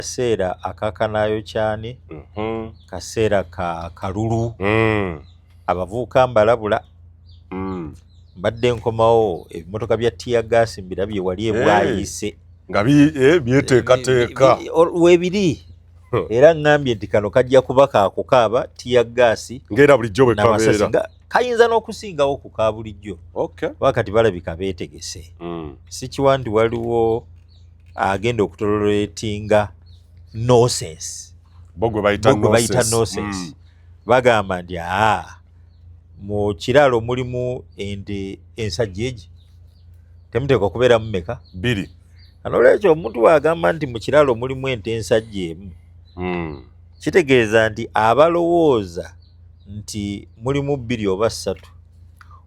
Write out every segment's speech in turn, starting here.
kaseera akakanayo cyane kaseera ka Kalulu abavuuka mbalabula mbadde nkomawo ebimotoka bya tear gas mbirabye wali ebwayise nga byeteekateeka webiri era ngambye nti kano kajja kuba kakukaaba tear gas ngera bulijjo bwe kabeera kayinza n'okusingawo ku ka bulijjo wakati balabika beetegese sikiwa nti waliwo agenda okutololetinga nonsense bogwe bayita nonsense bagamba nti mu kiraalo mulimu ente ensajja egi temuteekwa kubeeramu mmeka 2 nolwekyo omuntu waagamba nti mu kiraalo mulimu ente ensajja emu kitegeeza nti abalowooza nti mulimu 2 oba 3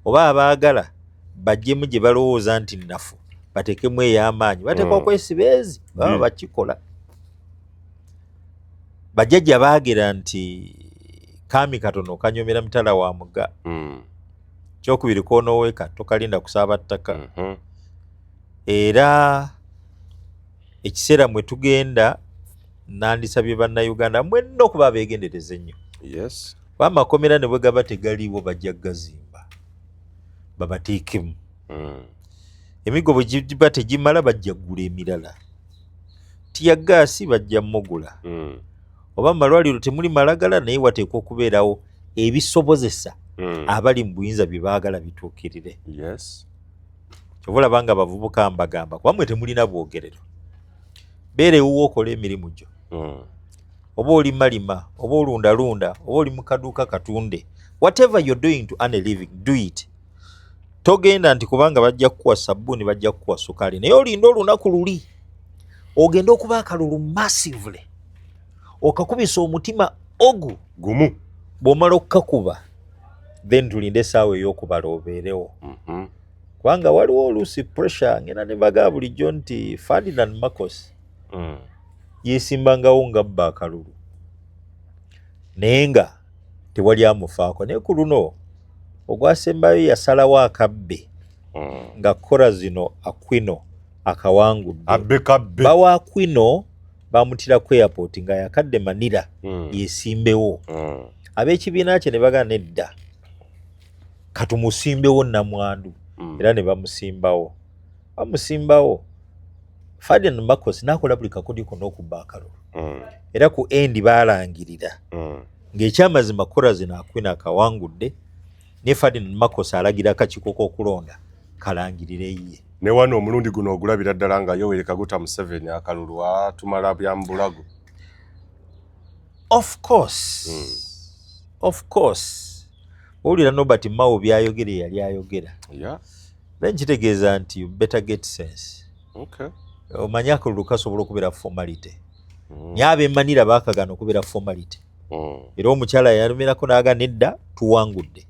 oba abaagala bajjemu gye balowooza nti nnafu bateekemu ey'amaanyi bateekwa okwesiba ezi baba bakikola bajjajja baagera nti kaami katono kanyomera mitala wa muga kyokubiri konooweka tokalinda kusaaba ttaka era ekiseera mwe tugenda nandisabye bannayuganda mwenna okuba abeegendereza ennyo bamakomera ne bwe gaba tegaliiwo bajja gazimba babateekemu emigo bwe giba tegimala bajja ggula emirala tiya gaasi bajja mmugula oba malwaliro temuli malagala naye wateekwa okubeerawo ebisobozesa abali mu buyinza bye baagala bituukirire kyova olaba nga abavubuka mbagamba kubamwe temulina bwogerero beerewuwo okola emirimu gyo oba oli malima oba olundalunda oba oli mu kaduuka katunde whatever you're doing to earn a living do it togenda nti kubanga bajja kukuwa sabbuuni bajja kukuwa sukaali naye olinda olunaku luli ogenda okuba akalulu massively okakubisa omutima gumu bw'omala okukakuba then tulinde essaawa ey'okubala obeerewo kubanga waliwo oluusi pressure ngenda ne bagaa bulijjo nti Ferdinand Marcos yeesimbangawo nga bba akalulu naye nga tewali amufaako naye ku luno ogwasembayo yasalawo akabbe nga kora zino Aquino akawangudde bawa Aquino bamutira ku airport nga yakadde Manila yeesimbewo ab'ekibiina kye ne bagana nedda katumusimbewo namwandu era ne bamusimbawo Ferdinand Marcos n'akola buli kakodi konna okubba akalulu era ku endi baalangirira ng'ekyamazima kora zino Aquino akawangudde ne Ferdinand Marcos alagira akakiiko k'okulonda kalangirire ye ne wano omulundi guno ogulabira ddala nga Yoweri Kaguta Museveni akalulu atumala byambulago of course owulira Nobert Mao byayogera yali ayogera then kitegeeza nti you better get sense omanyi akalulu kasobola okubeera formality naye ab'emanira baakagana okubeera formality era omukyala yalumirako n'aga nedda tuwangudde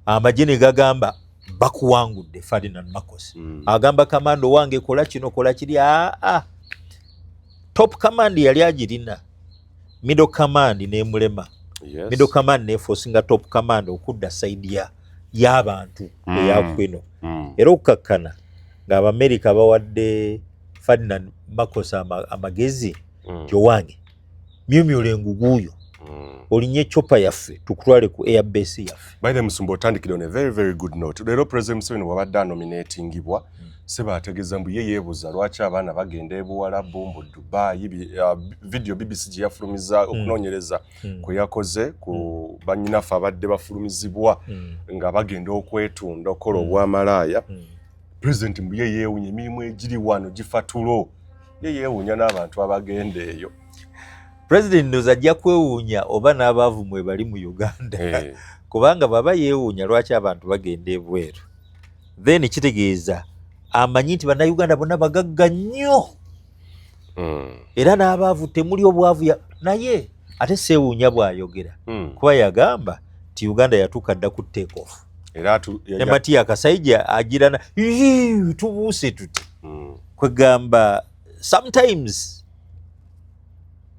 amagye ne gagamba bakuwangudde Ferdinand Marcos agamba kamando wange kola kino kola kiri top command yali agirina middle command n'emulema middle command neforcinga top command okudda side y'abantu eyakwino era okukakkana ng'Abamerika bawadde Ferdinand Marcos amagezi gyowange myumyula enguguuyo olinye chopa yaffe tukutwale ku airbase yaffe by the musumba otandikire on a very very good note leero President Museveni wabadde nominatingibwa seba ategeeza mbu ye yeebuuza lwaki abaana bagenda ebuwalabu mbu Dubai video BBC gye yafulumiza okunoonyereza kwe yakoze ku bannyinaffe abadde bafulumizibwa nga bagenda okwetunda okola obwamalaaya President mbu ye yeewunya emirimu egiri wano gifatulo ye yeewunya n'abantu abagenda eyo President ndoza ajja kwewuunya oba n'abaavu mwe bali mu Uganda kubanga baba yeewuunya lwaki abantu bagenda ebweru then kitegeeza amanyi nti bannayuganda bonna bagagga nnyo era n'abaavu temuli obwavu naye ate seewuunya bw'ayogera kuba yagamba nti Uganda yatuuka dda ku take off ne Matiya Kasaija agirana tubuuse tuti kwegamba sometimes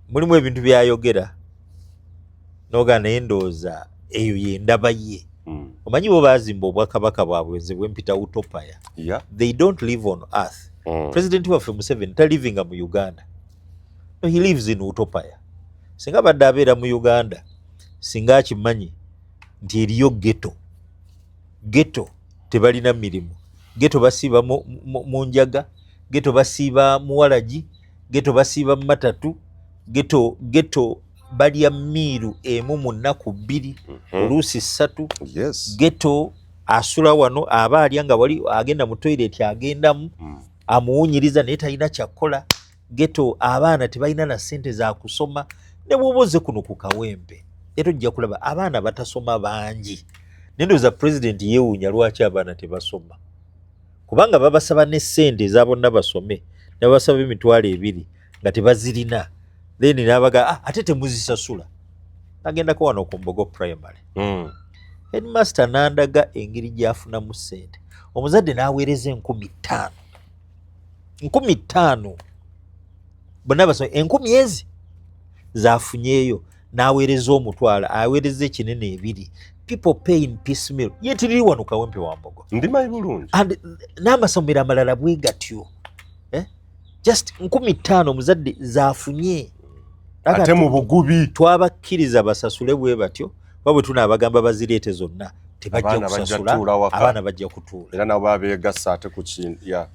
mulimu ebintu byayogera noga naye ndowooza eyo yendaba ye omanyi bo baazimba obwakabaka bwabwe nze bwempita utopia they don't live on earth President waffe Museveni talivinga mu Uganda No, he lives in utopia. Singa badde abeera mu Uganda singa akimanyi nti eriyo ghetto tebalina mirimu, ghetto basiiba mu njaga, ghetto basiiba mu walagi, ghetto basiiba mu matatu, ghetto balya miiru emu mu nnaku 2 oluusi 3. Ghetto asula wano aba alya nga wali agenda mu toilet agendamu amuwunyiriza naye talina kyakola. Ghetto abaana tebalina na ssente za kusoma. Ne bw'oboze kuno ku Kawempe era ojja kulaba abaana batasoma bangi. Nendoza president yeewuunya lwaki abaana tebasoma, kubanga babasaba ne ssente eza bonna basome, ne babasaba emitwalo 2 nga tebazirina, then n'abaga ate temuzisasula. Nagendako wano ku Mbogo primary. Headmaster n'andaga engeri gy'afunamu ssente. Omuzadde n'aweereza 50,000. 50,000 bonna basome, 10,000 zaafunyeeyo n'aweereza omutwala, aweereza ekinene 2. People pay in piecemeal. Yet liri wano Kawempe wa Mbogo. Ndimanyi bulungi. And n'amasomero amalala bwe gatyo. Just 50,000 omuzadde zaafunye. Ate mu bugubi. Twabakkiriza basasule bwe batyo, wabwe tunaabagamba bazireete zonna. Tebajja kusasula, abaana bajja kutuula. Era nabo babeegasa ate ku kintu. Yeah.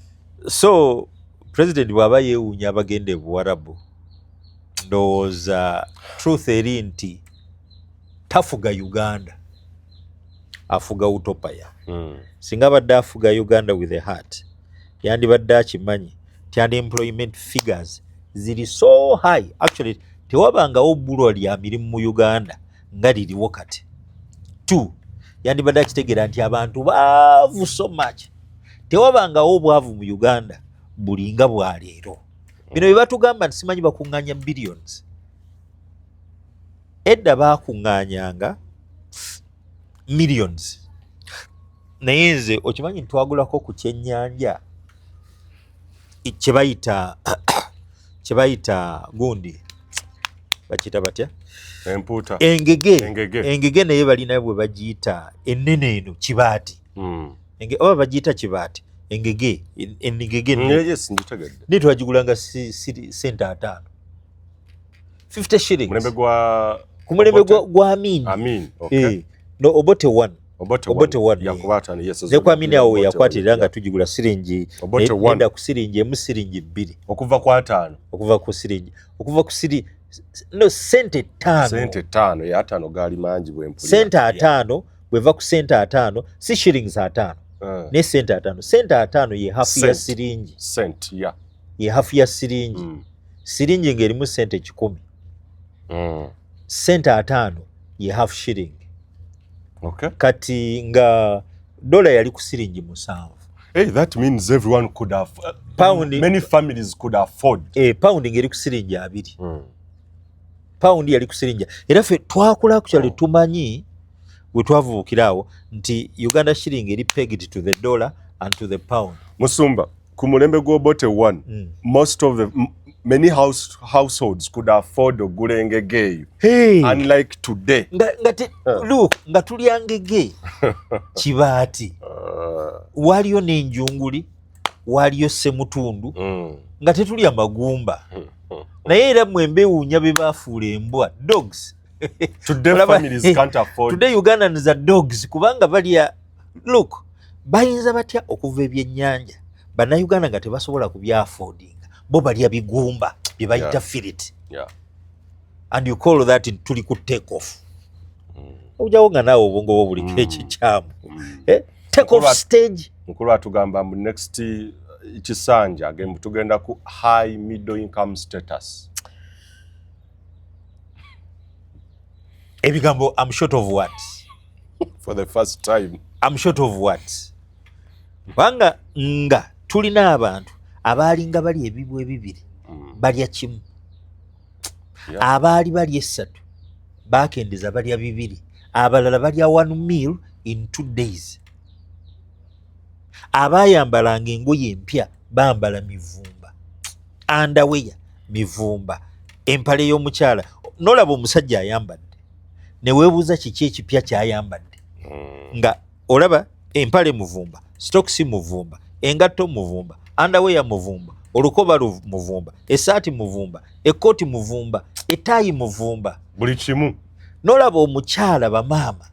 So, President bw'aba yeewuunya abagenda e Buwarabu, ndowooza truth eri nti tafuga Uganda, afuga utopia. Singa badde afuga Uganda with a heart, yandibadde akimanyi ti unemployment figures ziri so high. Actually tewabangawo bbulwa lya mirimu mu Uganda nga liriwo kati. 2, yandibadde akitegeera nti abantu baavu so much. Tewabangawo obwavu mu Uganda bulinga bwa leero. Bino bye batugamba nti simanyi bakuŋŋaanya billions. Edda baakuŋŋaanyanga millions. Naye nze okimanyi ntwagulako ku kyennyanja kye bayita gundi bakiyita batya? Empuuta. Engege naye balina bwe bagiyita ennene eno kibaati. Oba bagiyita kibaati. Engege nitwagigulanga sente 5. 50 shillings. Ku mulembe gwa Amin. Okay. No, Obote 1. Obote 1 yakubaatana, yes. Ne kwa Amin awo yakwatirira nga tugigula siringi nenda ku siringi emu siringi 2. Okuva ku 5. Okuva ku siringi. Okuva ku siringi. No, sente 5. Sente 5 ya 5 gali mangi bwe mpulira. Sente 5 bweva ku sente 5 si shillings 5. Ne sente 5. Sente 5 ye half ya siringi. Cent, yeah. Ye half ya siringi. Siringi ngerimu sente 10. Sente 5 ye half shilling. Okay. Kati nga dola yali ku siringi 7. Hey, that means everyone could have many families could afford. Pound ngeri ku siringi 2. Pound yali ku siringi. Era ffe twakula ku kyali tumanyi bwe twavuukirawo nti Uganda shilling eri pegged to the dollar and to the pound. Musumba, ku mulembe gw'Obote 1, most of the many households could afford ogula engege. Hey. Unlike today. Look, nga tulya ngege kibaati. Waliyo n'enjunguli, waliyo ssemutundu, nga tetulya magumba. Naye era mwembeewuunya be baafuula embwa, dogs. Today families can't afford. Today Ugandans are dogs kubanga balya. Look, bayinza batya okuva ebyennyanja. Bannayuganda nga tebasobola kubyaffordinga. Bo balya bigumba bye bayita fillet. Yeah. And you call that tuli ku take off. Ojawo nga naawe obwongo bwo buliko ekikyamu. Take off stage. Mukulu atugamba mu next kisanja tugenda ku high middle income status. Ebigambo, I'm short of words. For the first time. I'm short of words. Wanga nga tulina abantu abaalinga bali ebibwa ebibiri balya kimu. Abaali balya 3 baakendeza balya 2, abalala balya 1 meal in 2 days. Abaayambalanga engoye empya bambala mivumba, underwear mivumba, empale y'omukyala nolaba omusajja ayambadde ne weebuuza kiki ekipya kyayambadde nga olaba empale muvumba, stokisi muvumba, engatto muvumba, underwear muvumba, olukoba muvumba, essaati muvumba, ekkooti muvumba, ettaayi muvumba, buli kimu. N'olaba omukyala bamaama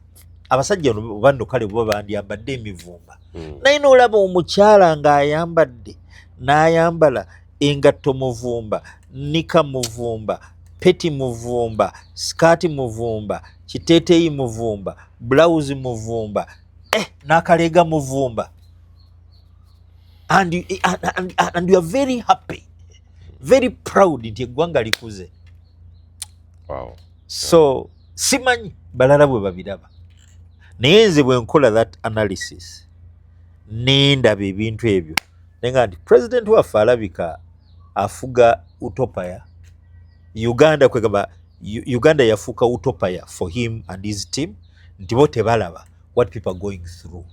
abasajja banno kale baba bandyambadde emivumba naye n'olaba omukyala ng'ayambadde n'ayambala engatto muvumba, nika muvumba, peti muvumba, skaati muvumba, kiteeteeyi muvumba, blouse muvumba, n'akaleega muvumba. And you are very happy, very proud nti eggwanga likuze. Wow. So simanyi balala bwe babiraba naye nze bwe nkola that analysis nendaba ebintu ebyo nenga nti president waffe alabika afuga utopia. Uganda kwegamba Uganda yafuuka utopia for him and his team nti bo tebalaba what people are going through.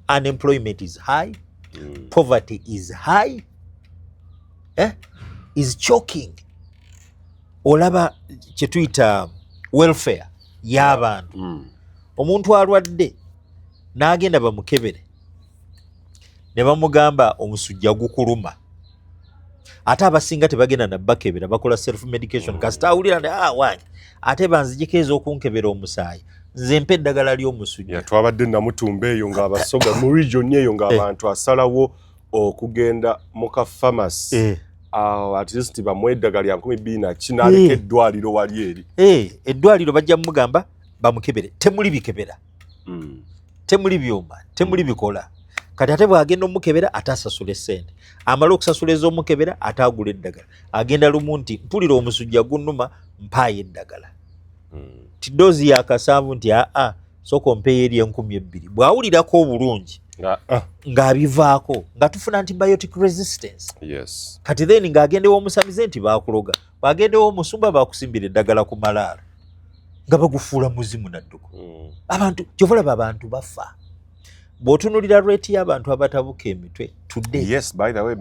Unemployment is high, poverty is high, is choking. Olaba kyetuyita welfare y'abantu. Omuntu alwadde n'agenda bamukebere ne bamugamba omusujja gukuluma, ate abasinga tebagenda nabbakebera, bakola self medication. Kasita awulira nti wange ate banzijiko ez'okunkebera omusaayi nze mpa eddagala ly'omusujja. Twabadde namutumba eyo ng'abasoga mu region eyo ng'abantu asalawo okugenda mu ka pharmacy at least bamuwe eddagala lya 2024 n'aleka eddwaliro wali eri. Eddwaliro bajja mugamba bamukebere, temuli bikebera, temuli byuma, temuli bikola. Kati ate bw'agenda omukebera ate asasula essente, amala okusasula ez'omukebera ate agula eddagala, agenda lumu nti mpulira omusujja gunnuma mpaayo eddagala. Tidoozi yakasanvu nti sooka ompeeyo eri 20,000. Bw'awulirako obulungi ng'abivaako nga tufuna antibiotic resistance. Yes. Kati then ng'agendewo omusamize nti baakuloga, bw'agendewo omusumba baakusimbira eddagala ku malaala nga bagufuula muzimu nadduko. Abantu kyovalaba abantu bafa. Bw'otunuulira rate y'abantu abatabuka emitwe today. Yes, by the way,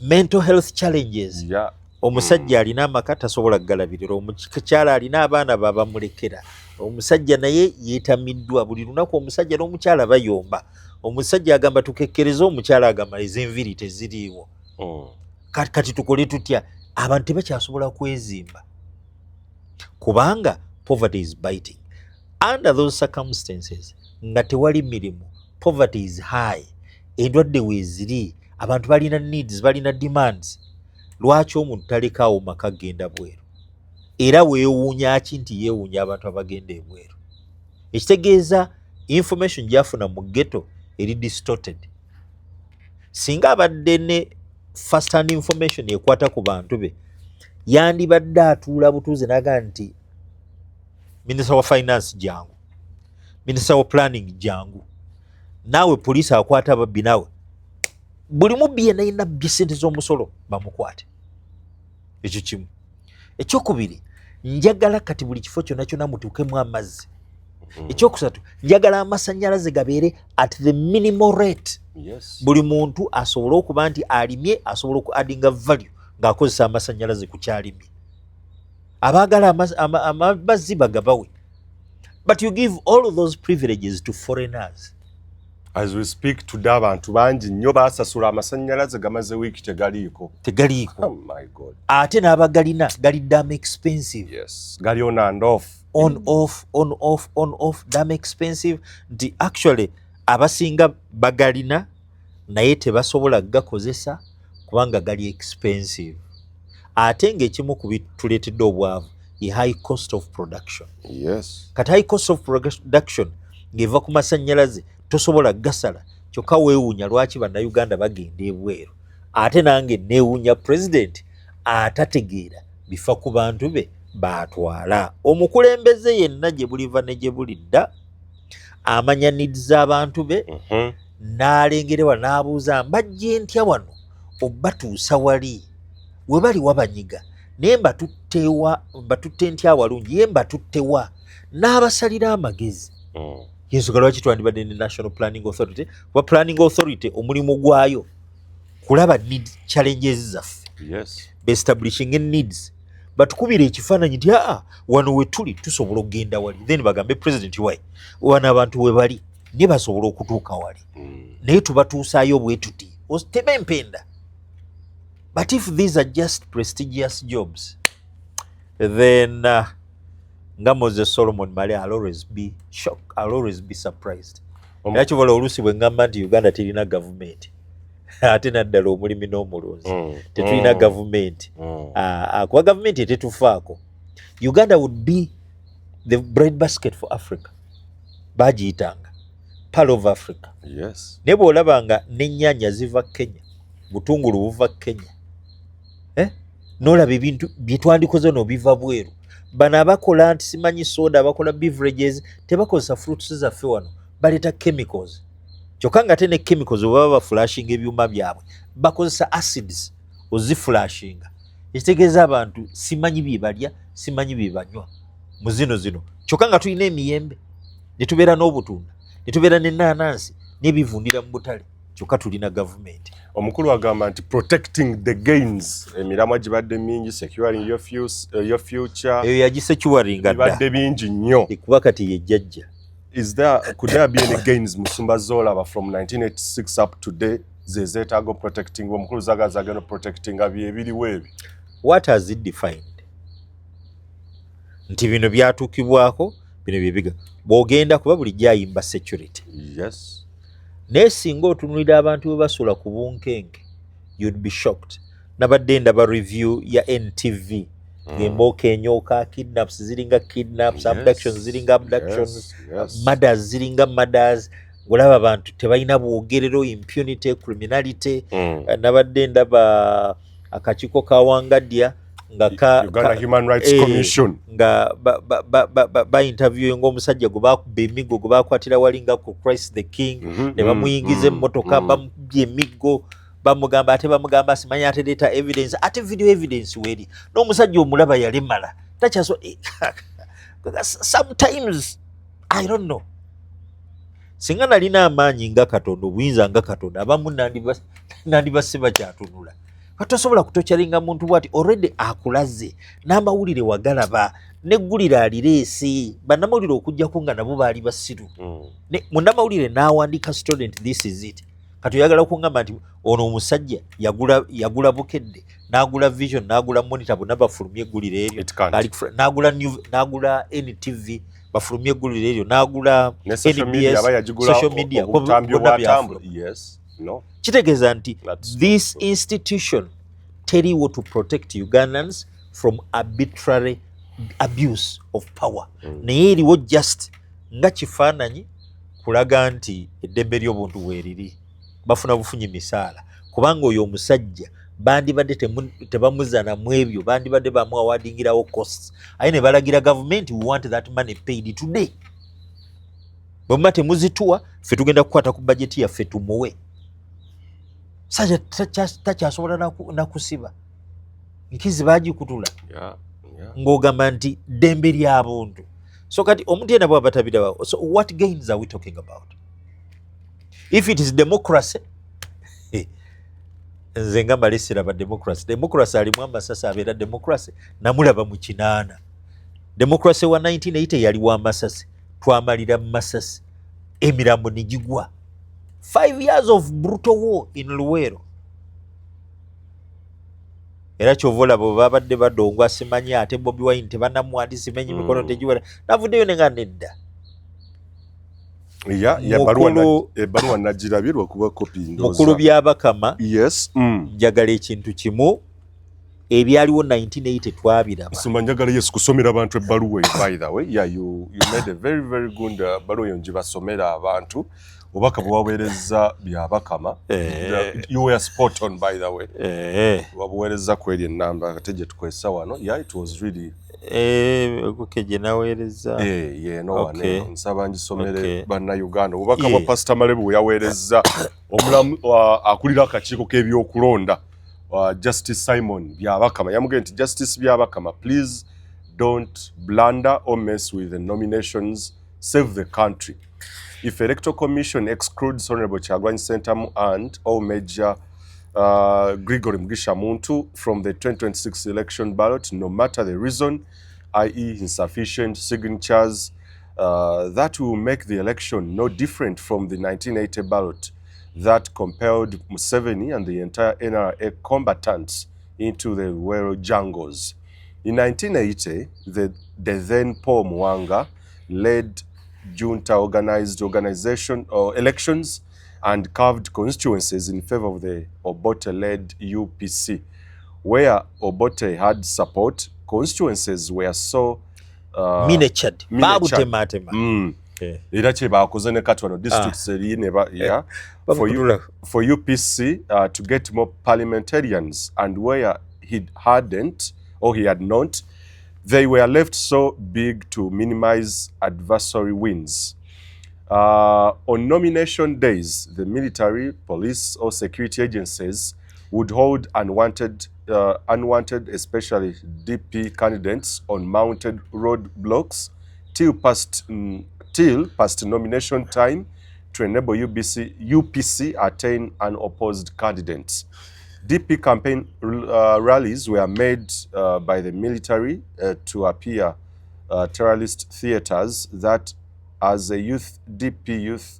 mental health challenges. Yeah. Omusajja alina amaka tasobola kugalabirira, omukyala alina abaana babamulekera, omusajja naye yeetamiddwa. Buli lunaku omusajja n'omukyala bayomba. Omusajja agamba tukekkereze, omukyala agamba ez'enviri teziriiwo. Kati tukole tutya? Abantu tebakyasobola kwezimba kubanga poverty is biting. Under those circumstances nga tewali mirimu, poverty is high, endwadde weeziri, abantu balina needs, balina demands. Lwaki omuntu talekaawo maka genda bweru? Era weewuunya ki nti yeewuunya abantu abagenda ebweru? Ekitegeeza information gyafuna mu ghetto eri distorted. Singa abadde ne first hand information ekwata ku bantu be, yandibadde atuula butuuze naga nti minisita wa finance jangu, minisita wa planning jangu, naawe poliisi akwata ababbi, naawe buli mubbi yenna yenna abbye ssente z'omusolo bamukwate. Ekyo kimu. Ekyokubiri, njagala kati buli kifo kyonna kyonna mutuukemu amazzi. Ekyokusatu, njagala amasannyalaze gabeere at the minimal rate. Yes. Buli muntu asobole okuba nti alimye, asobole oku addinga value ng'akozesa amasannyalaze ku kyalimye. Abaagala amazzi bagabawe. But you give all of those privileges to foreigners. As we speak today abantu bangi nnyo baasasula amasannyalaze gamaze wiiki tegaliiko. Tegaliiko. Oh my God. Ate n'abagalina gali damn expensive. Yes. Gali on and off. On off, damn expensive. Nti actually abasinga bagalina naye tebasobola gakozesa kubanga gali expensive. Ate ng'ekimu ku bituleetedde obwavu ye high cost of production. Yes. Kati high cost of production ng'eva ku masannyalaze tosobola gasala, kyokka weewuunya lwaki bannayuganda bagenda ebweru. Ate nange neewuunya president atategeera bifa ku bantu be baatwala. Omukulembeze yenna gye buliva ne gye bulidda amanya needs z'abantu be, n'alengerewa n'abuuza mbajje ntya wano obbatuusa wali we bali wabanyiga naye mbatutte ntya walungi ye mbatuttewa, n'abasalira amagezi. Yensonga lwaki twandibadde ne National Planning Authority. Kuba Planning Authority omulimu gwayo kulaba need challenges zaffe. Yes. Establishing needs. Batukubira ekifaananyi nti wano we tuli tusobola okugenda wali, then bagambe president wayi wano abantu we bali ne basobola okutuuka wali, naye tubatuusaayo bwe tuti tebempenda. But if these are just prestigious jobs, then nga Moses Solomon Male, I'll always be shocked, I'll always be surprised. Yakivola oluusi bwe ngamba nti Uganda terina government ate naddala omulimi n'omulunzi tetulina government kuba government etetufaako. Uganda would be the bread basket for Africa, bagiyitanga pearl of Africa. Yes. Naye bw'olabanga n'ennyaanya ziva Kenya, butungulu buva Kenya, n'olaba ebintu bye twandikoze n'obiva bweru. Bano abakola nti simanyi soda, abakola beverages tebakozesa fruits zaffe wano, baleeta chemicals. Kyokka nga ate ne chemicals oba baflashinga ebyuma byabwe bakozesa acids oziflashinga. Ekitegeeza abantu simanyi bye balya, simanyi bye banywa mu zino. Kyokka nga tulina emiyembe, ne tubeera n'obutunda, ne tubeera n'ennaanansi n'ebivundira mu butale, kyokka tulina gavumenti. Omukulu agamba nti protecting the gains, emiramwa gibadde mingi, securing your future. Eyo yagisecuringa dda. Gibadde bingi nnyo. Ekuba kati ye jjajja. Could there be any gains Musumba Zola from 1986 up to today? Zezeetago protecting, omukulu zagazagano protecting ebiriwo ebyo. What has it defined? Nti bino byatuukibwako, bino byebiga. Bw'ogenda kuba bulijjo ayimba security. Yes. Naye singa otunuulira abantu bwe basula ku bunkenke, you'd be shocked. Nabadde ndaba review ya NTV. Ng'embooka enyooka, kidnaps ziringa kidnaps, abductions ziringa abductions, murders ziringa murders. Ng'olaba abantu tebalina bwogerero, impunity, criminality. Nabadde ndaba akakiiko ka Wangadya nga Uganda Human Rights Commission nga ba interview ng'omusajja gwe bakuba emiggo gwe bakwatira wali nga ku Christ the King, ne bamuyingiza emmotoka bamubye emiggo, bamugamba simanyi atereeta evidence, ate video evidence weri n'omusajja omulaba yalemala takyaso. Sometimes I don't know, singa nalina amaanyi nga Katonda, obuyinza nga Katonda, abamu nandibase bakyatunula. Tosobola kutokyalinga muntu bwati already akulaze n'amawulire wagalaba neggulira alireesi bannamawulire okujjako nga nabo baali basiru. Munnamawulire n'awandiika student this is it. Kati oyagala okungamba nti ono omusajja yagula bukedde n'agula vision n'agula monitor bonna bafulumye eggulire eryo, n'agula NTV bafulumye eggulire eryo, n'agula NBS social media bonna byafuluma. Yes. No. Kitegeeza nti this institution tell you to protect Ugandans from arbitrary abuse of power. Naye eriwo just nga kifaananyi kulaga nti eddembe ly'obuntu weeriri, bafuna bufunyi misaala, kubanga oyo omusajja bandibadde tebamuzaana mu ebyo, bandibadde bamuawadingirawo costs, aye ne balagira gavumenti, we want that money paid today. Bwemba temuzituwa ffe tugenda kukwata ku bajeti yaffe tumuwe. Sajja takyasobola nakusiba nkizi bagikutula ng'ogamba nti ddembe ly'abuntu. So kati omuntu yenna bw'aba tabirawo, so what gains are we talking about? If it is democracy, nze nga malesera ba democracy alimu amasasi abeera democracy, namulaba mu kinaana. Democracy wa 1980 yali wa masasi, twamalira mu masasi, emirambo ne gigwa. 5 years of brutal war in Luwero. Era kyovola bo babadde badongwa simanyi ate BobiWine tebanamwandi simenyi mikono tegiwera. Navuddeyo ne nga nedda. Ebbaluwa nagirabirwa kuba kopi ndoza. Mukulu by'Abakama. Yes. Njagala ekintu kimu ebyaliwo 1980 twabiraba. Nsumba njagala Yesu kusomera abantu ebbaluwa by the way. Yeah, you made a very very good baluwa yonjibasomera abantu. Obaka bwaweereza by'Abakama. You were spot on by the way. Wabuweereza kweri ennamba akateje tukwesa wano. Yeah, it was really kukeje naweereza. No one. Nsaba ngisomere banna Uganda. Obaka bwa Pastor Malebu yaweereza omulamu akulira akakiiko k'ebyokulonda. Justice Simon by'Abakama yamugamba nti Justice by'Abakama, please don't blunder or mess with the nominations, save the country. If Electoral Commission excludes Honorable Kyagulanyi Ssentamu and all Major Gregory Mugisha Muntu from the 2026 election ballot, no matter the reason, i.e. insufficient signatures, that will make the election no different from the 1980 ballot. that compelled Museveni and the entire NRA combatants into the Luwero jungles. In 1980, the then Paul Muwanga led junta organized elections and carved constituencies in favor of the Obote-led UPC. Where Obote had support, constituencies were so miniatured. Era kye bakoze ne kati wano districts eri ne ba for UPC to get more parliamentarians, and where he had not, they were left so big to minimize adversary wins. On nomination days, the military, police or security agencies would hold unwanted, especially DP candidates on mounted roadblocks till past nomination time to enable UPC attain unopposed candidates. DP campaign rallies were made by the military to appear terrorist theaters that, as a DP youth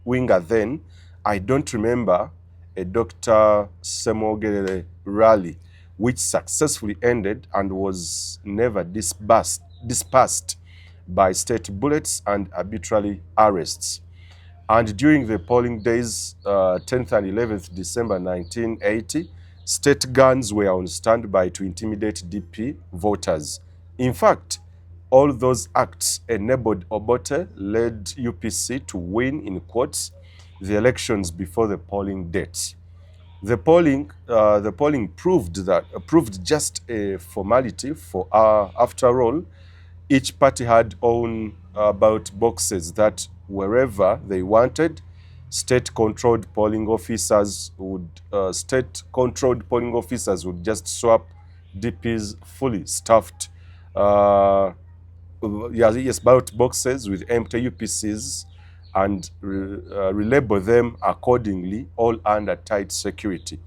winger then, I don't remember a Dr. Semogerere rally which successfully ended and was never dispersed by state bullets and arbitrary arrests. And during the polling days, 10th and 11th December 1980, state guns were on standby to intimidate DP voters. In fact, all those acts enabled Obote-led UPC to win, in quotes, the elections before the polling dates. The polling proved just a formality, for after all, each party had own ballot boxes that wherever they wanted, state-controlled polling officers would just swap DP's fully staffed ballot boxes with empty UPCs and relabel them accordingly, all under tight security.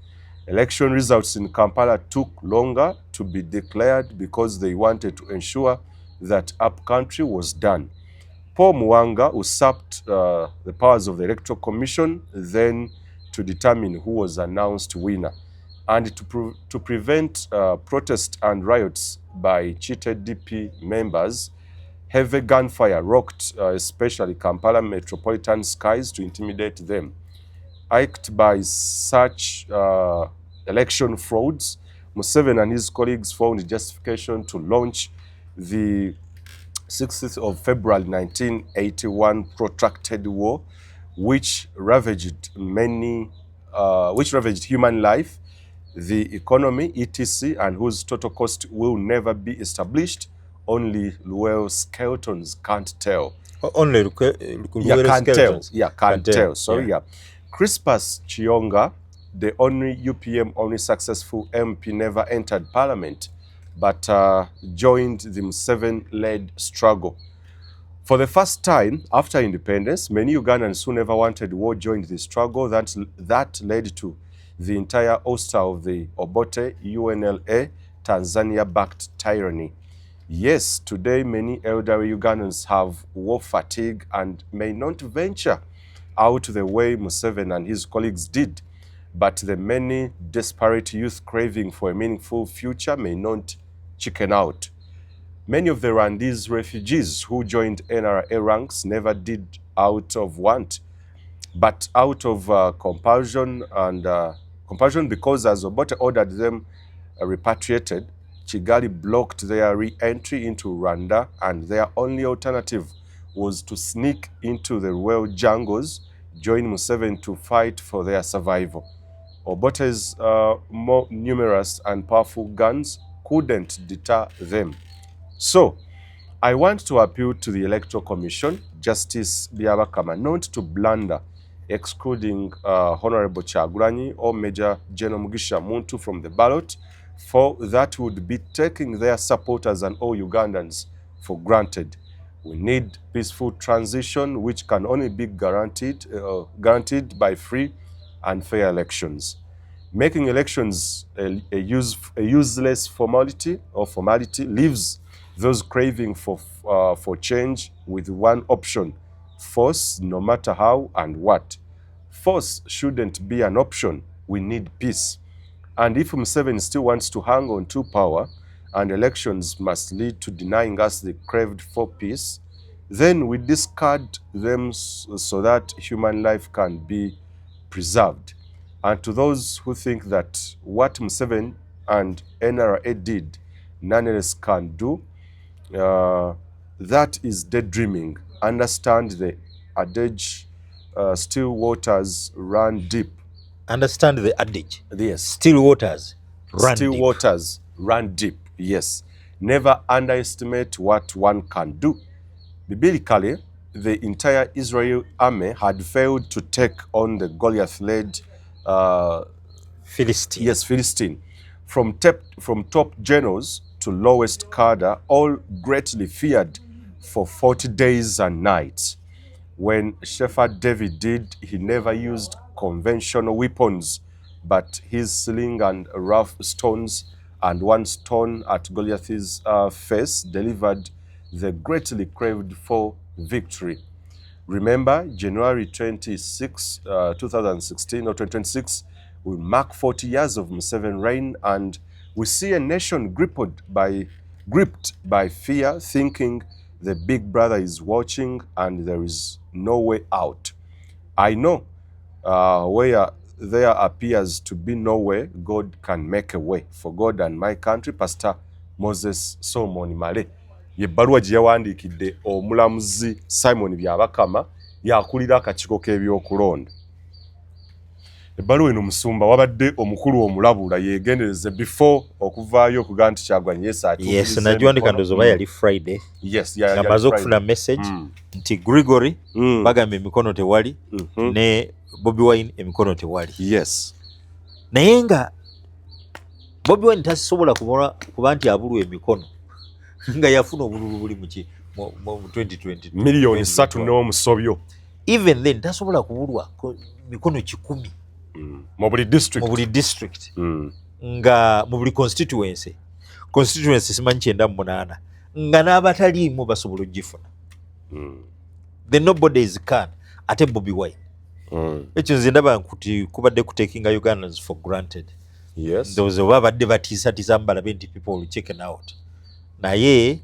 Election results in Kampala took longer to be declared because they wanted to ensure that upcountry was done. Paul Muwanga usurped the powers of the Electoral Commission then to determine who was announced winner. And to prevent protests and riots by cheated DP members, heavy gunfire rocked especially Kampala metropolitan skies to intimidate them. Iked by such election frauds, Museveni and his colleagues found justification to launch the 6th of February 1981 protracted war, which ravaged human life, the economy, etc., and whose total cost will never be established. Only Luwero skeletons can't tell. Only skeletons. Can't tell. Sorry, yeah. Crispus Chionga, the only UPM successful MP, never entered parliament, but joined the Museveni-led struggle. For the first time after independence, many Ugandans who never wanted war joined the struggle that led to the entire ouster of the Obote UNLA Tanzania-backed tyranny. Yes, today many elderly Ugandans have war fatigue and may not venture out the way Museveni and his colleagues did, but the many desperate youth craving for a meaningful future may not chicken out. Many of the Rwandese refugees who joined NRA ranks never did out of want, but out of compulsion because as Obote ordered them repatriated, Kigali blocked their re-entry into Rwanda, and their only alternative was to sneak into the rural jungles, join Museveni to fight for their survival. Obote's more numerous and powerful guns couldn't deter them. So, I want to appeal to the Electoral Commission, Justice Byabakama, not to blunder, excluding Honorable Kyagulanyi or Major General Mugisha Muntu from the ballot, for that would be taking their supporters and all Ugandans for granted. We need peaceful transition, which can only be guaranteed by free and fair elections. Making elections a useless formality leaves those craving for change with one option: force, no matter how and what. Force shouldn't be an option. We need peace. And if Museveni still wants to hang on to power and elections must lead to denying us the craved for peace, then we discard them so that human life can be preserved. And to those who think that what Museveni and NRA did, none else can do, that is daydreaming. Understand the adage, still waters run deep. Understand the adage. Yes. Still waters run Still deep. waters run deep. Yes. Never underestimate what one can do. Biblically, the entire Israel army had failed to take on the Goliath-led Philistine. Yes, Philistine. From top generals to lowest cadre, all greatly feared for 40 days and nights. When Shepherd David did, he never used conventional weapons, but his sling and rough stones, and one stone at Goliath's face delivered the greatly craved for victory. Remember, January 26, 2016 or 2026 will mark 40 years of Museveni reign, and we see a nation gripped by fear, thinking the big brother is watching and there is no way out. I know where there appears to be no way, God can make a way. For God and my country, Pastor Moses Solomon Male. Yebbaluwa gye yawandiikidde omulamuzi Simon Byabakama yakulira akakiiko k'ebyokulonda. Ebbaluwa eno musumba wabadde omukulu omulabula yeegendereze before okuvaayo okugaa nti Kyagulanyi yes, nagiwandika ndozo oba yali Friday. Yes, amaze okufuna message nti Gregory bagamba emikono tewali ne BobiWine emikono tewali. Yes. Naye nga BobiWine tasobola kuba nti abulwa emikono nga yafuna obululu buli mu 2020 miliyoni 3 n'omusobyo. Even then tasobola kubulwa mikono 10 mu buli district nga mu buli constituency simanyi 98 nga n'abataliimu basobola ogifuna. Then nobody is can ate BobiWine. Ekyo nze ndaba nti kubadde kutekinga Ugandans for granted. Yes. Those oba badde batiisatiisa mbalabe nti people will check out. Naye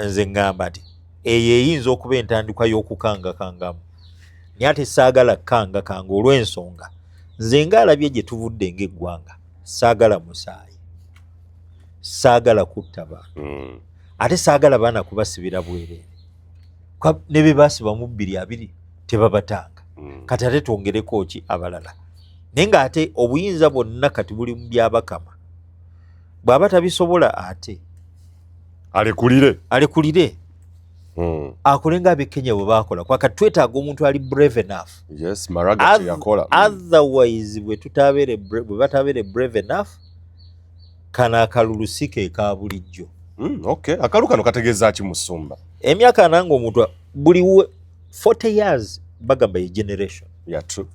nze ngamba nti eyo eyinza okuba entandikwa y'okukangakangamu. Naye ate saagala kanga olw'ensonga nze ngaalabye gye tuvudde ng'eggwanga, saagala musaayi, saagala kutta bantu, ate saagala baana kubasibira bwereere. Ne be baasiba mu 2 tebabatanga. Kati ate twongereko ki abalala. Naye ng'ate obuyinza bwonna kati buli mu Byabakama. Bw'aba tabisobola ate alekulire akole nga ab'e Kenya bwe baakola. Kwa kati twetaaga omuntu ali brave enough. Yes, Maraga yakola. Otherwise bwe batabeere brave enough, kana Kalulu sike ka bulijjo. Okay, akalu kano kategeeza ki musumba? Emyaka nange omuntu buli 40 years bagamba ye generation. Yeah, true.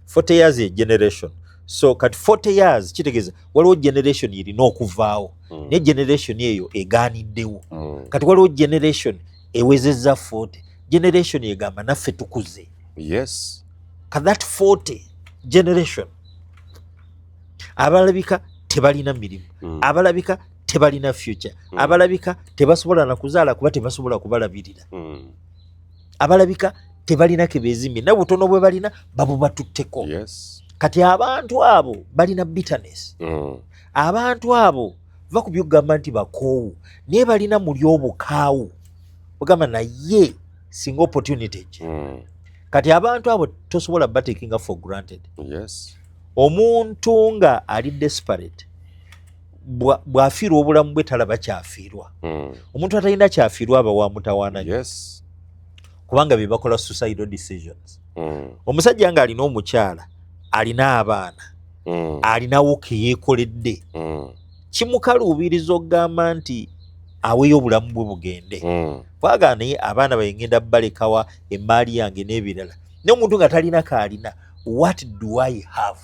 40 years ye generation. So kati 40 years kitegeeza waliwo generation erina okuvaawo. Ne generation eyo egaaniddewo. Kati waliwo generation ewezezza 40. Generation egamba naffe tukuze. Yes. Kati that 40 generation abalabika tebalina mirimu. Abalabika tebalina future. Abalabika tebasobola na kuzaala kuba tebasobola kubalabirira. Abalabika tebalina kebeezimye na butono bwe balina babubatutteko. Yes. Kati abantu abo balina bitterness. Abantu abo vakubye okugamba nti bakoowu naye balina muli obukaawu ogamba naye singa opportunity kati abantu abo tosobola batekinga for granted. Yes. Omuntu nga ali desperate bw'afiirwa obulamu bwe talaba kyafiirwa. Omuntu atalina kyafiirwa aba wa mutawaana. Yes. Kubanga be bakola suicidal decisions. Omusajja nga alina omukyala alina abaana alinawo ke yeekoledde kimukaluubiriza okugamba nti aweeyo obulamu bwe bugende. Kwagala naye abaana bayengenda balekawa emaali yange n'ebirala. Naye omuntu nga talina kaalina, what do I have?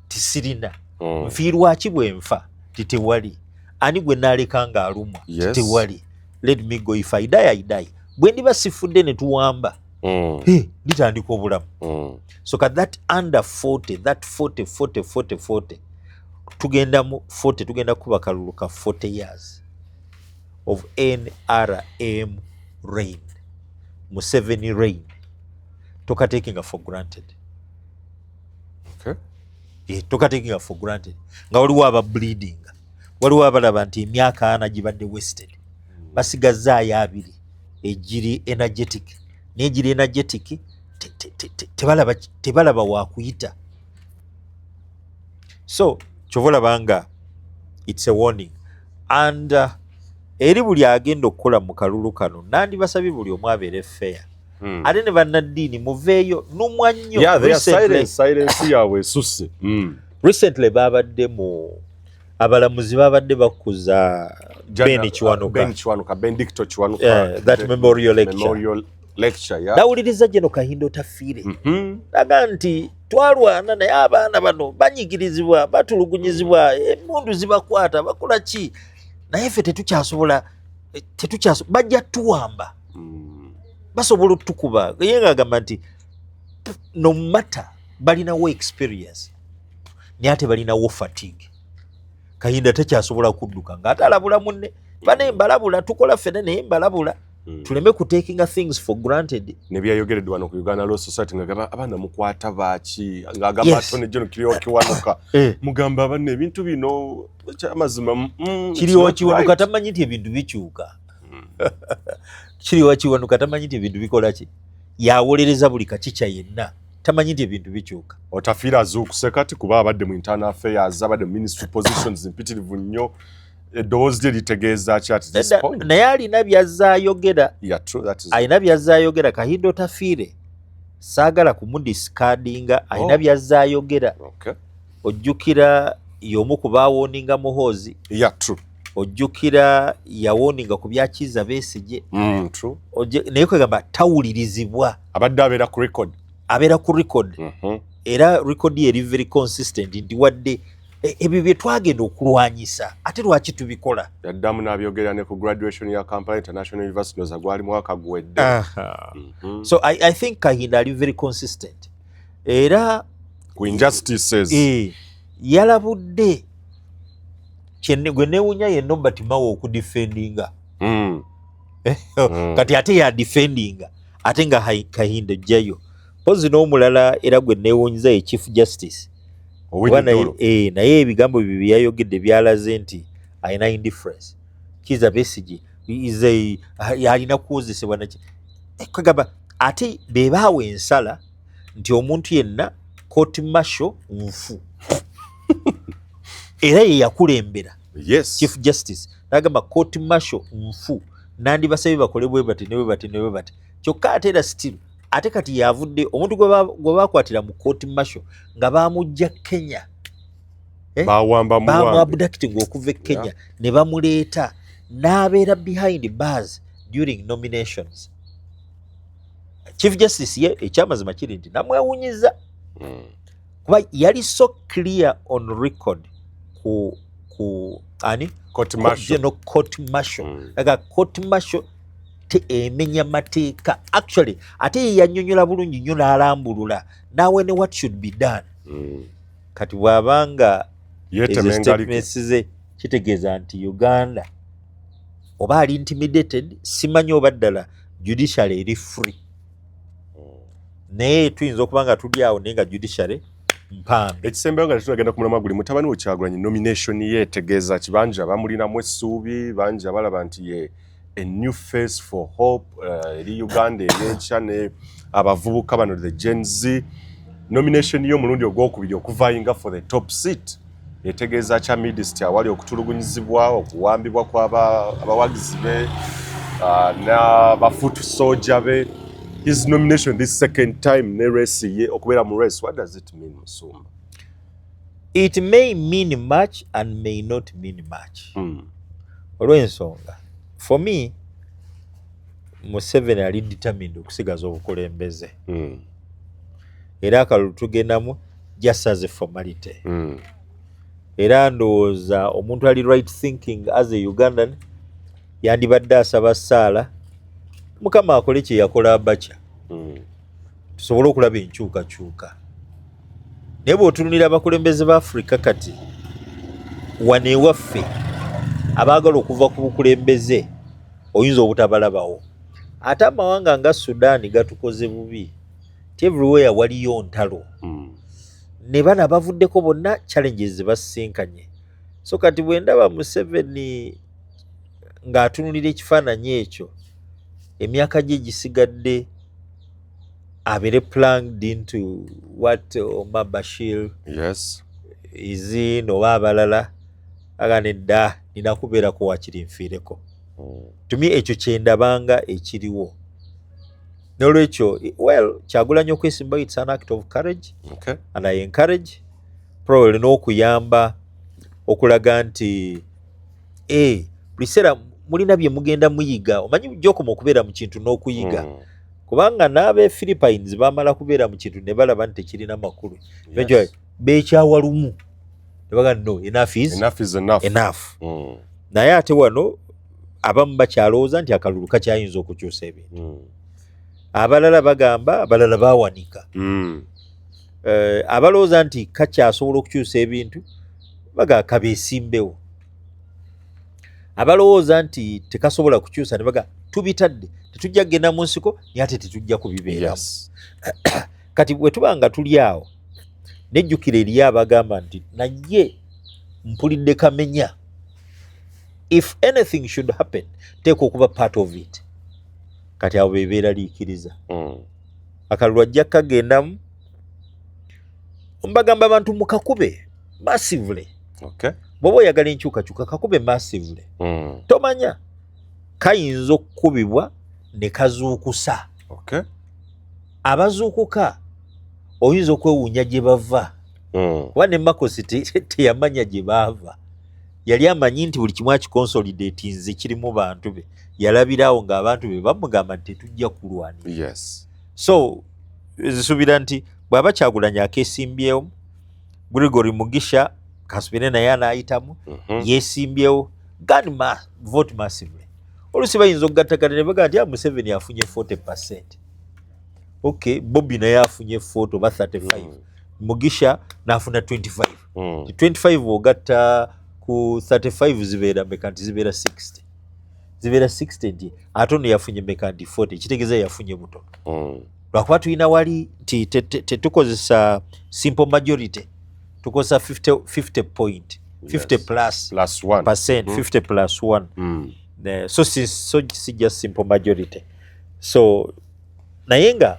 Tisirina. Nfiirwa ki bwe nfa? Titewali. Ani gwe naaleka ng'alumwa? Titewali. Let me go, if I die, I die. Bwe ndiba sifudde ne tuwamba litandika obulamu. So that under 40, that 40 tugenda mu 40 tugenda kuba kalulu ka 40 years of NRM reign, Museveni reign, toka taking for granted. Toka taking for granted. Nga waliwo aba bleeding, waliwo abalaba nti emyaka ana gibadde wasted, basigazaayo abiri egiri energetic, n'egiri energetic tebalaba wakuyita. So kyovolabanga it's a warning, and eri buli agenda okukola mu kalulu kano nandibasabye buli omu abeere fair. Ate ne bannaddiini muveeyo numwa nnyo. Silence yaabwe esusse. Recently babadde mu abalamuzi babadde bakuza Ben Kiwanuka, Benedicto Kiwanuka, that memorial lecture. Nawuliriza Jeno Kahindo tafiire. Naga nti twalwana naye abaana bano banyigirizibwa, batulugunyizibwa, emmundu zibakwata, bakola ki? Naye ffe tetukyasobola bajja tuwamba. Basobola otukuba. Ye ng'agamba nti no matter balinawo experience naye ate balinawo fatigue. Kahinda tekyasobola kudduka ng'ate alabula munne. Bane mbalabula tukola ffene naye mbalabula. Tuleme ku taking things for granted. Ne byayogereddwa wano ku Uganda Law Society ng'agamba abaana mukwata baaki, ng'agamba Attorney General Kiwanuka mugamba abaana ebintu bino amazima Kiriwo Kiwanuka tamanyi nti ebintu bikyuka. Kiriwo Kiwanuka tamanyi nti ebintu bikola ki? Yawolereza buli kakica yenna tamanyi nti ebintu bikyuka. Otafiira azuukuse kati kuba abadde mu internal affairs, abadde mu ministry positions mpitirivu nnyo. Eddoboozi lye litegeeza ki at this point? Naye alina byazaayogera. Alina byazaayogera. Kahindo tafiire. Saagala kumudiskardinga. Alina byazaayogera. Ojjukira y'omu ku baawooninga Muhoozi. Ojjukira yawooninga ku byakiza Besigye. Naye kwegamba tawulirizibwa. Abadde abeera ku record. Era record ye eri very consistent nti wadde ebyo bye twagenda okulwanyisa ate lwaki tubikola. Yaddamu n'abyogera ne ku graduation ya Kampala International University noza gwali mwaka guwedde. So I think Kahinda ali very consistent. Era ku injustices yalabudde gwe neewunya ye Nobert Mao okudefendinga. Kati ate ya defendinga ate nga Kahinda jjayo. Pozi n'omulala era gwe neewunyiza ye Chief Justice. Naye ebigambo bibyo byayogedde byalaze nti alina indifference. Kiza Besigye yalina kuwozesebwa naki. Kwegamba ate beebaawo ensala nti omuntu yenna court martial nfu. Era ye yakulembera. Chief Justice n'agamba court martial nfu. Nandibasabye bakole bwe bati ne bwe bati ne bwe bati. Kyokka ate era still ate kati yavudde omuntu gwe bakwatira mu court martial nga bamujja Kenya. Bamuabducting okuva Kenya ne bamuleeta n'abeera behind bars during nominations. Chief Justice ye ekyamazima kiri nti namwewunyiza. Kuba yali so clear on record ku court martial. Aga court martial emenya mateeka. Actually ate ye yannyonnyola bulungi nnyo n'alambulula nawe ne what should be done. Kati bw'abanga statements ze kitegeeza nti Uganda oba ali intimidated, simanyi oba ddala judiciary eri free. Naye tuyinza okuba nga tuli awo naye nga judiciary mpambe. Ekisembeyo nga tetulagenda ku mulamwa guli mutabani we Kyagulanyi nomination ye etegeeza ki bangi abamulinamu essuubi, bangi abalaba nti ye a new face for hope eri Uganda Eyenkya ne abavubuka bano the Gen Z. Nomination yo mulundi ogwokubiri okuvayinga for the top seat etegeeza kya midist awali okutulugunyizibwa okuwambibwa kw'abawagizi be n'abafutu soja be. His nomination this second time ne race ye okubeera mu race, what does it mean Musumba? It may mean much and may not mean much. Olw'ensonga for me Museveni ali determined okusigaza obukulembeze. Era akalulu tugendamu just as a formality. Era ndowooza omuntu ali right thinking as a Ugandan yandibadde asaba Saala Mukama akole kye yakola Abacha tusobole okulaba enkyukakyuka. Naye bw'otunulira abakulembeze ba Afrika kati wano ewaffe abaagala okuva ku bukulembeze oyinza obutabalabawo. Ate amawanga nga Sudan gatukoze bubi. Everywhere waliyo ntalo. Ne bana bavuddeko bonna challenges basisinkanye. So kati bwe ndaba Museveni ng'atunulira ekifaananyi ekyo, emyaka gye gisigadde abeere plugged into what Omar Bashir is in oba abalala agane dda nina kubeerako wakiri nfiireko. Tumi ekyo kyendabanga ekiriwo. N'olwekyo, well, Kyagulanyi okwesimbayo, it's an act of courage, and I encourage probably n'okuyamba okulaga nti buli kiseera mulina bye mugenda muyiga. Omanyi bujja okoma okubeera mu kintu n'okuyiga. Kubanga n'ab'e Philippines baamala kubeera mu kintu ne balaba nti tekirina makulu. Beekyawa lumu. Ne bagamba no, enough is enough. Naye ate wano abamu bakyalowooza nti akalulu kakyayinza okukyusa ebintu. Abalala bagamba, abalala bawanika. Abalowooza nti kakyasobola okukyusa ebintu baga kabeesimbewo. Abalowooza nti tekasobola kukyusa ne baga tubitadde, tetujja kugenda mu nsiko naye ate tetujja kubibeeramu. Kati bwe tuba nga tuli awo nejjukira eri abagamba nti naye mpulidde kamenya, if anything should happen teeka okuba part of it. Kati abo bebeera liikiriza. Akalulu ajja kagendamu mbagamba abantu mukakube massively. Bw'oba oyagala enkyukakyuka kakube massively. Tomanya kayinza okukubibwa ne kazuukusa. Abazuukuka oyinza okwewuunya gye bava. Kuba ne Makosi teyamanya gye baava. Yali amanyi nti buli kimu akikonsolidatinze kirimu bantu be. Yalabirawo ng'abantu be bamugamba nti tetujja kulwanira. So zisuubira nti bw'aba Kyagulanyi akeesimbyewo, Gregory Mugisha kasubire naye anaayitamu yeesimbyewo, vote massively. Oluusi bayinza okugattagana ne bagamba nti Museveni afunye 40%. Okay, Bobi naye afunye 40 oba 35. Mugisha n'afuna 25. 25 ogatta ku 35 zibeera meka nti zibeera 60. Zibeera 60 nti ate ono yafunye meka nti 40. Kitegeeza yafunye butono. Lwakuba tulina wali nti tetukozesa simple majority. Tukozesa 50 point. 50 plus 1%. 50 plus 1. So si just simple majority. So naye nga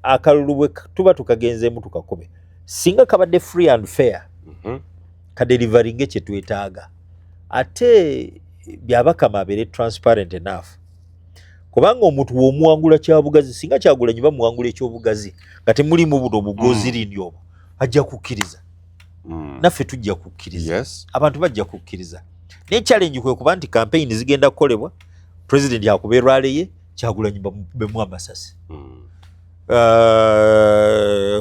akalulu bwe tuba tukagenzeemu tukakube, singa kabadde free and fair, kadelivaringe kye twetaaga, ate byabakama abeere transparent enough. Kubanga omuntu w'omuwangula kyabugazi, singa Kyagulanyi bamuwangula ekyobugazi nga temulimu buno obugozi lindi obwo, ajja kukkiriza. Naffe tujja kukkiriza. Abantu bajja kukkiriza. Naye challenge kwe kuba nti campaign zigenda kukolebwa, president yakubeerwa aleye, Kyagulanyi bemu amasasi.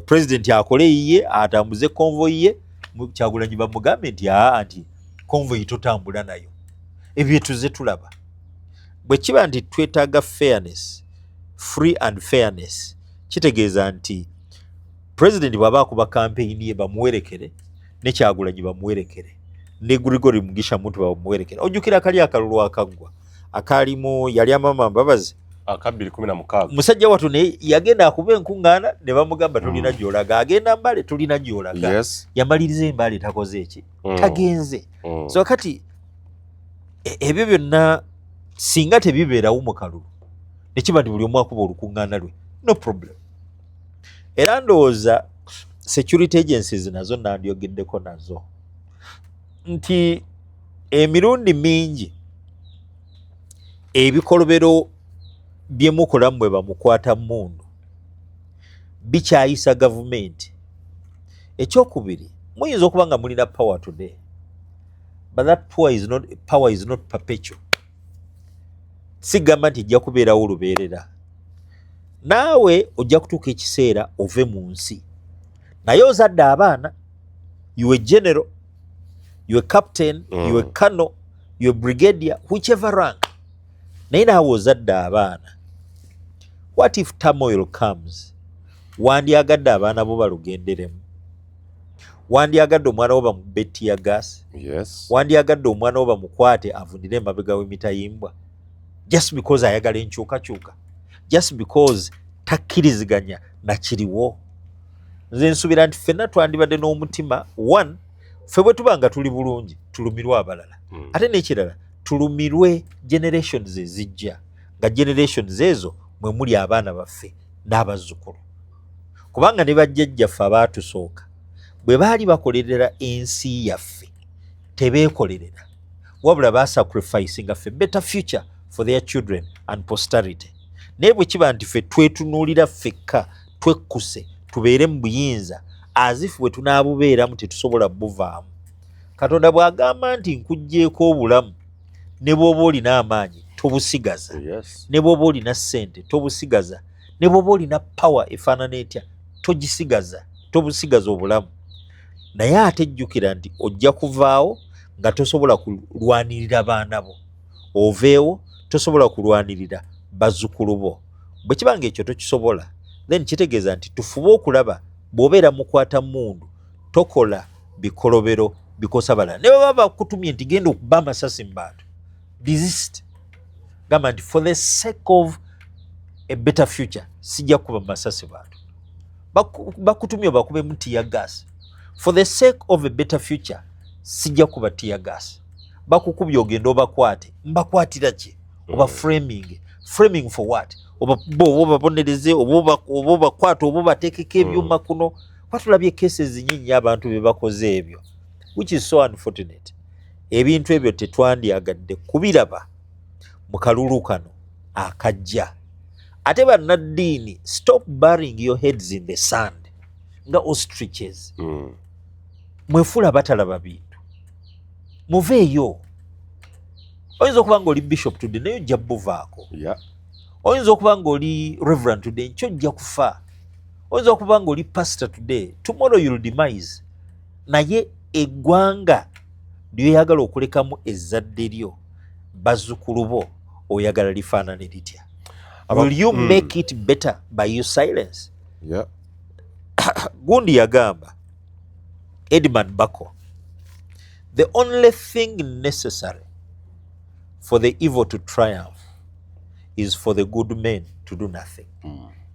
President akole yiye atambuze convoy ye, Kyagulanyi bamugambe nti anti convoy totambula nayo. Ebyo tuze tulaba. Bwe kiba nti twetaaga fairness, free and fairness, kitegeeza nti president bw'aba akuba campaign ye bamuwerekere, ne Kyagulanyi bamuwerekere, ne Gregory Mugisha muntu bamuwerekere. Ojjukira akali akalulu akaggwa akalimu yali amama Mbabazi akabiri 16. Musajja watu ne yagenda akuba enkuŋŋaana ne bamugamba tulina gy'olaga, agenda Mbale tulina gy'olaga. Yamaliriza Mbale takoze eki, tagenze. So kati ebyo byonna singa tebibeerawo mu kalulu ne kiba nti buli omu akuba olukuŋŋaana lwe, no problem. Era ndowooza security agencies nazo nandyogeddeko nazo nti emirundi mingi ebikolobero bye mukola mmwe bamukwata mundu bikyayisa gavumenti. Ekyokubiri, muyinza okuba nga mulina power today, but that power is not perpetual. Sigamba nti ejja kubeerawo olubeerera. Naawe ojja kutuuka ekiseera ove mu nsi, naye ozadde abaana, you a general, you a captain, you a colonel, you a brigadier, whichever rank, naye naawe ozadde abaana. What if turmoil comes? Wandyagadde abaana bo balugenderemu? Wandyagadde omwana wo bamubbe tear gas? Yes. Wandyagadde omwana wo bamukwate avunire emabega w'emitayimbwa? Just because ayagala enkyukakyuka? Just because takkiriziganya na kiriwo? Nze nsuubira nti ffenna twandibadde n'omutima one, ffe bwe tuba nga tuli bulungi tulumirwe abalala. Ate n'ekirala tulumirwe generations ezijja, nga generations ezo mwe muli abaana baffe n'abazzukulu. Kubanga ne bajjajjaffe abaatusooka bwe baali bakolerera ensi yaffe tebeekolerera, wabula baasacrificinga ffe better future for their children and posterity. Naye bwe kiba nti ffe twetunuulira ffekka twekkuse tubeere mu buyinza azifu bwe tunaabubeeramu tetusobola buvaamu. Katonda bw'agamba nti nkuggyeeko obulamu, ne bw'oba olina amaanyi tobusigaza, ne bw'oba olina ssente tobusigaza, ne bw'oba olina power efaanana etya togisigaza, tobusigaza obulamu. Naye ate jjukira nti ojja kuvaawo nga tosobola kulwanirira baana bo, oveewo tosobola kulwanirira bazzukulu bo. Bwe kiba ng'ekyo tokisobola, then kitegeeza nti tufube okulaba bw'obeera mukwata mundu tokola bikolobero bikosa balala. Ne bwe baba bakutumye nti genda okuba amasasi mu bantu, desist. Gamba nti for the sake of a better future sijja kuba masasi bantu. Bakutumye bakube mu tear gas. For the sake of a better future sijja kuba tear gas. Bakukubye ogenda obakwate, mbakwatira ki? Oba framing. Framing for what? Oba babonereze, oba bakwata, oba bateekeko ebyuma kuno. Watulabye cases nnyingi abantu be bakoze ebyo, which is so unfortunate. Ebintu ebyo tetwandyagadde kubiraba mu kalulu kano akajja. Ate bannaddiini, stop burying your heads in the sand nga ostriches. Mwefuula batalaba bintu, muveeyo. Oyinza okuba ng'oli bishop today naye ojja buvaako. Oyinza okuba ng'oli reverend today nkyo ojja kufa. Oyinza okuba ng'oli pastor today, tomorrow you'll demise. Naye eggwanga ly'oyagala okulekamu ezzadde lyo, bazzukulu bo oyagala lifaanane litya? Will you make it better by your silence? Gundi yagamba, Edmund Bako, the only thing necessary for the evil to triumph is for the good men to do nothing.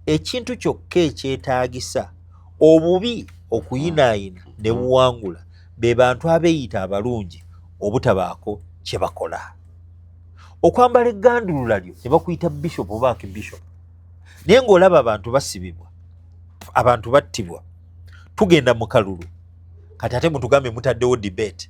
Ekintu kyokka ekyetaagisa obubi okuyinaayina ne buwangula be bantu abeeyita abalungi obutabaako kye bakola. Okwambala eggandulula lyo ne bakuyita bishop oba akibishop, naye ng'olaba abantu basibibwa, abantu battibwa, tugenda mu kalulu. Kati ate mutugambe mutaddewo debate,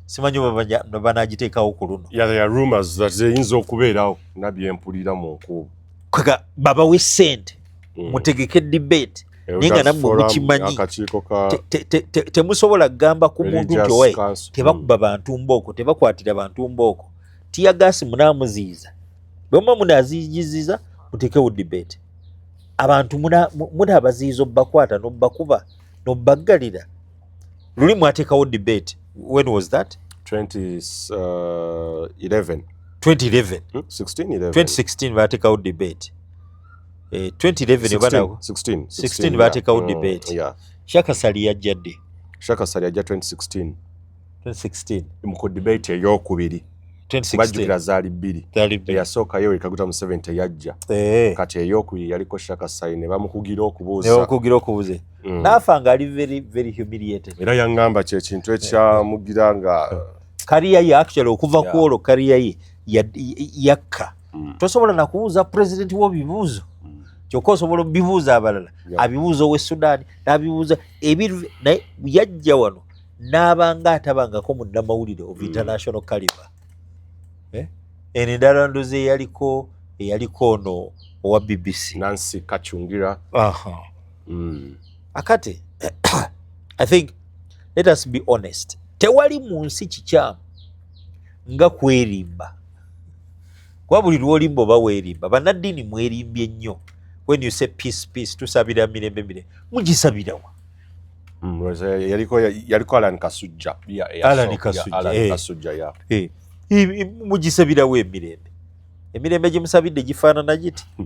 simanyi oba banaagiteekawo ku luno. There are rumors that ziyinza okubeerawo nabyempulira mu nkuubo. Kwega babawe ssente mutegeke debate, naye nga nammwe mukimanyi temusobola kugamba ku muntu nti owe tebakuba bantu mbooko, tebakwatira bantu mbooko. Tear gas munaamuziiza, bwe muba munaaziijiziza muteekewo debate. Abantu munaabaziiza obbakwata n'obbakuba n'obbaggalira. Luli mwateekawo debate. When was that? 2011. 2016 baateekawo debate. 2011 baateekawo debate. Shaka Sali yajja ddi? Shaka Sali yajja 2016. Mu debate ey'okubiri. Bajjukira zaali bbiri. Eyasooka Yoweri Kaguta Museveni teyajja. Kati ey'okubiri yaliko Shaka Sali ne bamukugira okubuuza. N'afa nga ali very, very humiliated. Era yaŋŋamba kye kintu ekyamugira nga kariya ye actually okuva ku olwo kariya ye yakka. Tosobola na kubuuza president w'obibuuzo. Kyokka osobola obibuuza abalala. Abibuuza ow'e Sudan, n'abibuuza ebintu naye yajja wano n'abanga atabangako munnamawulire of international caliber. Endala ndoze eyaliko ono owa BBC. Nancy Kachungira. Akate, I think, let us be honest. Tewali mu nsi kikyamu nga kwerimba. Kwa buli lw'olimba oba weerimba. Bannaddiini mwerimbye nnyo. When you say peace, tusabira mirembe. Mugisabira wa? Yaliko Alan Kasujja. Alan Kasujja. Mugisabira wa emirembe? Emirembe gye musabidde gifaanana giti?